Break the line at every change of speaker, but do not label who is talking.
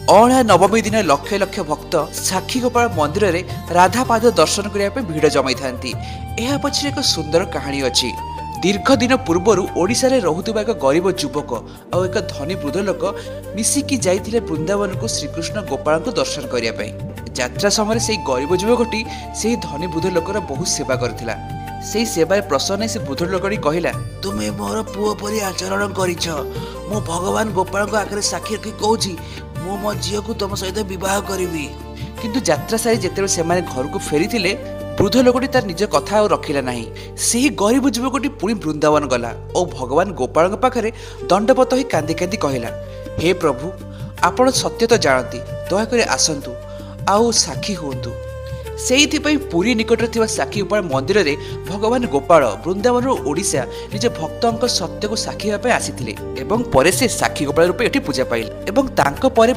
अहळा नवमी दिन लक्ष लक्ष भक्त साक्षी गोपाल मंदिर में राधा पाद दर्शन करने भिड़ जमाई था। यह पछरे एक सुंदर कहानी अच्छी। दीर्घ दिन पूर्वर ओडिशा रे रहुतुबा एक गरीब युवक और एक धनी वृद्ध लोक मिसिकी जाइथिले वृंदावन को श्रीकृष्ण गोपाल को दर्शन करने। यात्रा समय से गरीब युवकटी से धनी वृद्ध लोकर बहुत सेवा करथिला। से सेवार प्रसन्न से वृद्ध लोकटी कहला, तुमे मोर पुओ परी आचरण करिछ। मो भगवान गोपाल को आखिर साक्षी रखी कहूची मु मो झील को तुम सहित बह करी। किंतु यात्रा सारी जिते से घर को फेरी वृद्ध लोकटी तार निज कथा और रखिला नहीं। से ही गरीब युवकटी पुणी वृंदावन गला और भगवान गोपाल पाखे दंडपत हो कांदी कांदी कहला, हे प्रभु आपण सत्य तो जानती, दयाकोरी आसतु आउ साक्षी हुंतु। से पुरी निकट थिबा साक्षी गोपाल मंदिर में भगवान गोपाल वृंदावन ओडिशा निज भक्तों सत्य को साक्षी होगा आसी एवं परे से साक्षी गोपाल रूपे एटी पूजा पाइले एवं तांको परे